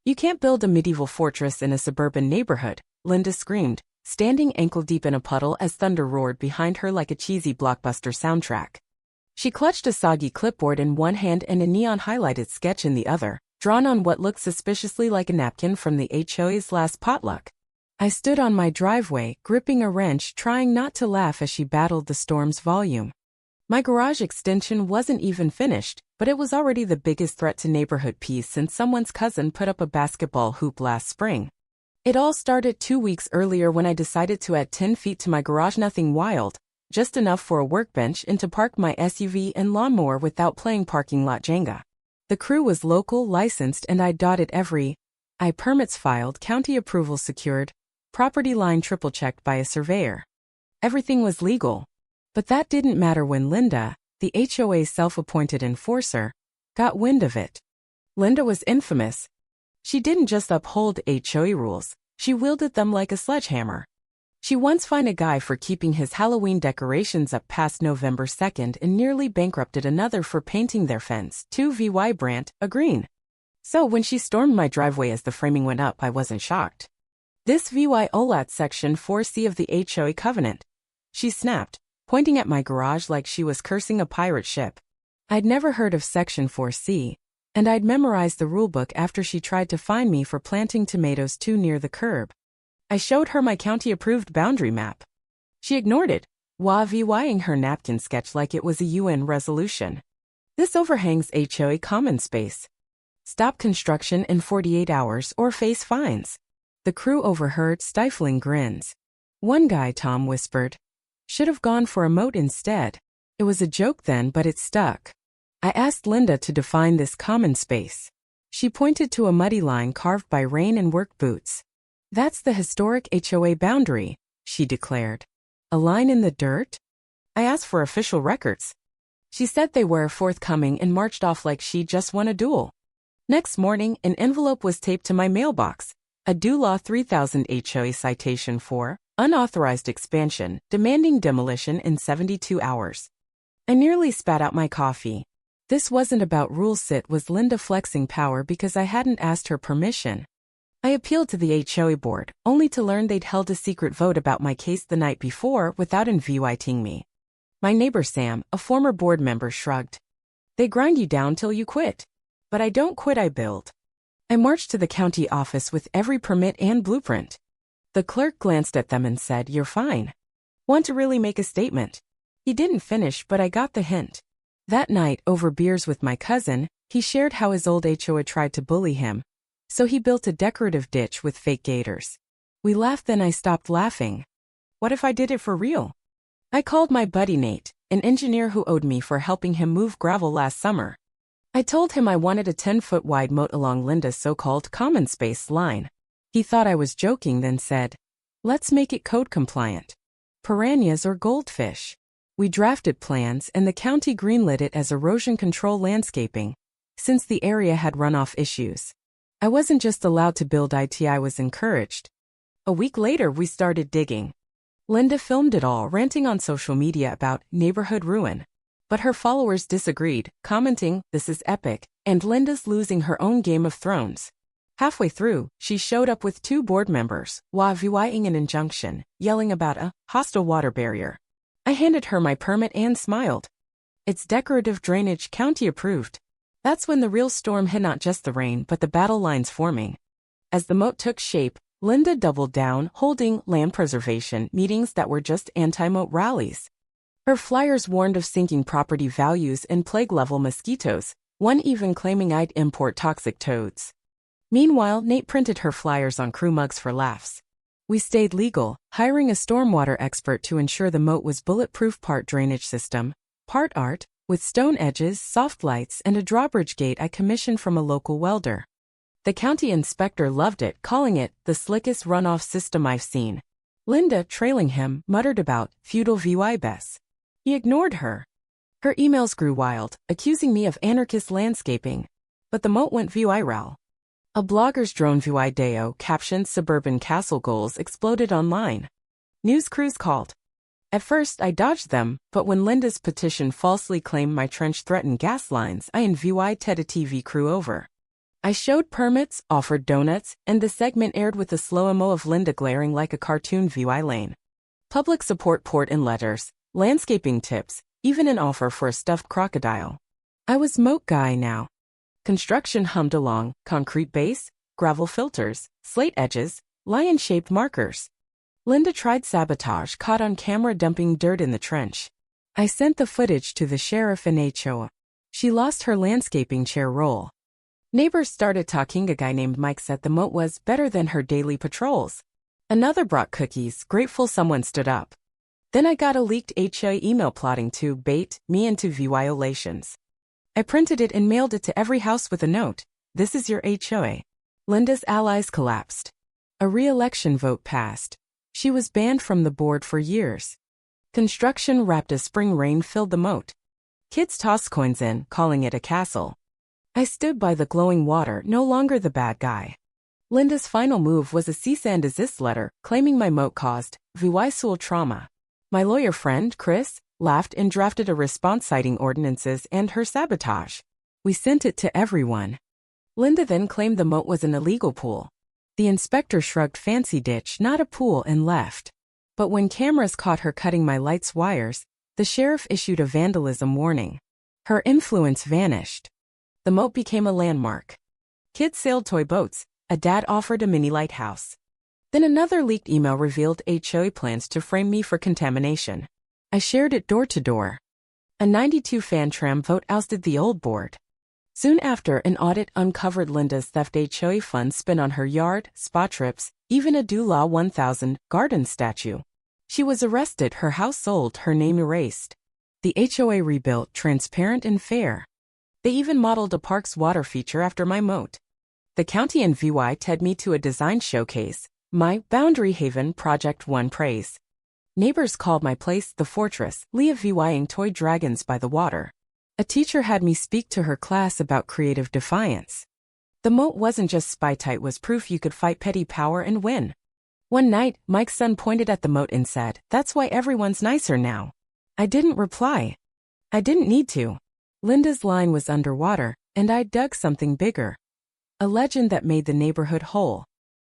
You can't build a medieval fortress in a suburban neighborhood, Linda screamed, standing ankle-deep in a puddle as thunder roared behind her like a cheesy blockbuster soundtrack. She clutched a soggy clipboard in one hand and a neon-highlighted sketch in the other, drawn on what looked suspiciously like a napkin from the HOA's last potluck. I stood on my driveway, gripping a wrench, trying not to laugh as she battled the storm's volume. My garage extension wasn't even finished, but it was already the biggest threat to neighborhood peace since someone's cousin put up a basketball hoop last spring. It all started 2 weeks earlier when I decided to add 10 feet to my garage. Nothing wild, just enough for a workbench and to park my SUV and lawnmower without playing parking lot Jenga. The crew was local, licensed, and I dotted every I. Permits filed, county approval secured, property line triple-checked by a surveyor. Everything was legal. But that didn't matter when Linda, the HOA's self-appointed enforcer, got wind of it. Linda was infamous. She didn't just uphold HOA rules, she wielded them like a sledgehammer. She once fined a guy for keeping his Halloween decorations up past November 2nd and nearly bankrupted another for painting their fence, 2 Brandt, a green. So when she stormed my driveway as the framing went up, I wasn't shocked. This violat Section 4C of the HOA covenant, she snapped, pointing at my garage like she was cursing a pirate ship. I'd never heard of Section 4C, and I'd memorized the rulebook after she tried to fine me for planting tomatoes too near the curb. I showed her my county-approved boundary map. She ignored it, vying her napkin sketch like it was a UN resolution. This overhangs HOA common space. Stop construction in 48 hours or face fines. The crew overheard stifling grins. One guy, Tom, whispered, "Should have gone for a moat instead." It was a joke then, but it stuck. I asked Linda to define this common space. She pointed to a muddy line carved by rain and work boots. "That's the historic HOA boundary," she declared. "A line in the dirt?" I asked for official records. She said they were forthcoming and marched off like she just won a duel. Next morning, an envelope was taped to my mailbox. A DULA 3000 HOA citation for unauthorized expansion, demanding demolition in 72 hours. I nearly spat out my coffee. This wasn't about rules, it was Linda flexing power because I hadn't asked her permission. I appealed to the HOA board, only to learn they'd held a secret vote about my case the night before without inviting me. My neighbor Sam, a former board member, shrugged. "They grind you down till you quit." But I don't quit, I build. I marched to the county office with every permit and blueprint. The clerk glanced at them and said, "You're fine." Want to really make a statement? He didn't finish, but I got the hint. That night, over beers with my cousin, he shared how his old HOA tried to bully him, so he built a decorative ditch with fake gators. We laughed, then I stopped laughing. What if I did it for real? I called my buddy Nate, an engineer who owed me for helping him move gravel last summer. I told him I wanted a 10-foot wide moat along Linda's so-called common space line. He thought I was joking, then said, "Let's make it code compliant. Piranhas or goldfish." We drafted plans and the county greenlit it as erosion control landscaping, since the area had runoff issues. I wasn't just allowed to build it, I was encouraged. A week later, we started digging. Linda filmed it all, ranting on social media about neighborhood ruin. But her followers disagreed, commenting, "This is epic," and Linda's losing her own Game of Thrones. Halfway through, she showed up with 2 board members, vying an injunction, yelling about a hostile water barrier. I handed her my permit and smiled. "It's decorative drainage, county approved." That's when the real storm hit, not just the rain but the battle lines forming. As the moat took shape, Linda doubled down, holding land preservation meetings that were just anti-moat rallies. Her flyers warned of sinking property values and plague-level mosquitoes, one even claiming I'd import toxic toads. Meanwhile, Nate printed her flyers on crew mugs for laughs. We stayed legal, hiring a stormwater expert to ensure the moat was bulletproof, part drainage system, part art, with stone edges, soft lights, and a drawbridge gate I commissioned from a local welder. The county inspector loved it, calling it the slickest runoff system I've seen. Linda, trailing him, muttered about feudal VY-bess. He ignored her. Her emails grew wild, accusing me of anarchist landscaping. But the moat went viral. A blogger's drone video captioned "Suburban Castle Goals" exploded online. News crews called. At first, I dodged them, but when Linda's petition falsely claimed my trench threatened gas lines, I invited a TV crew over. I showed permits, offered donuts, and the segment aired with a slow-mo of Linda glaring like a cartoon VY lane. Public support poured in letters, landscaping tips, even an offer for a stuffed crocodile. I was Moat guy now. Construction hummed along, concrete base, gravel filters, slate edges, lion-shaped markers. Linda tried sabotage, caught on camera dumping dirt in the trench. I sent the footage to the sheriff and HOA. She lost her landscaping chair role. Neighbors started talking. A guy named Mike said the Moat was better than her daily patrols. Another brought cookies, grateful someone stood up. Then I got a leaked HOA email plotting to bait me into violations. I printed it and mailed it to every house with a note. This is your HOA. Linda's allies collapsed. A re-election vote passed. She was banned from the board for years. Construction wrapped as spring rain filled the Moat. Kids tossed coins in, calling it a castle. I stood by the glowing water, no longer the bad guy. Linda's final move was a cease and desist letter, claiming my Moat caused visual trauma. My lawyer friend, Chris, laughed and drafted a response citing ordinances and her sabotage. We sent it to everyone. Linda then claimed the Moat was an illegal pool. The inspector shrugged fancy ditch, not a pool, and left. But when cameras caught her cutting my lights wires, the sheriff issued a vandalism warning. Her influence vanished. The Moat became a landmark. Kids sailed toy boats. A dad offered a mini lighthouse. Then another leaked email revealed HOA plans to frame me for contamination. I shared it door to door. A 92 fan tram vote ousted the old board. Soon after, an audit uncovered Linda's theft HOA funds spent on her yard, spa trips, even a Dula 1000 garden statue. She was arrested, her house sold, her name erased. The HOA rebuilt, transparent and fair. They even modeled a park's water feature after my Moat. The county and VY tied me to a design showcase. My Boundary Haven Project won praise. Neighbors called my place the Fortress, Leah VYing toy dragons by the water. A teacher had me speak to her class about creative defiance. The Moat wasn't just spy tight, was proof you could fight petty power and win. One night, Mike's son pointed at the Moat and said, "That's why everyone's nicer now." I didn't reply. I didn't need to. Linda's line was underwater, and I dug something bigger. A legend that made the neighborhood whole.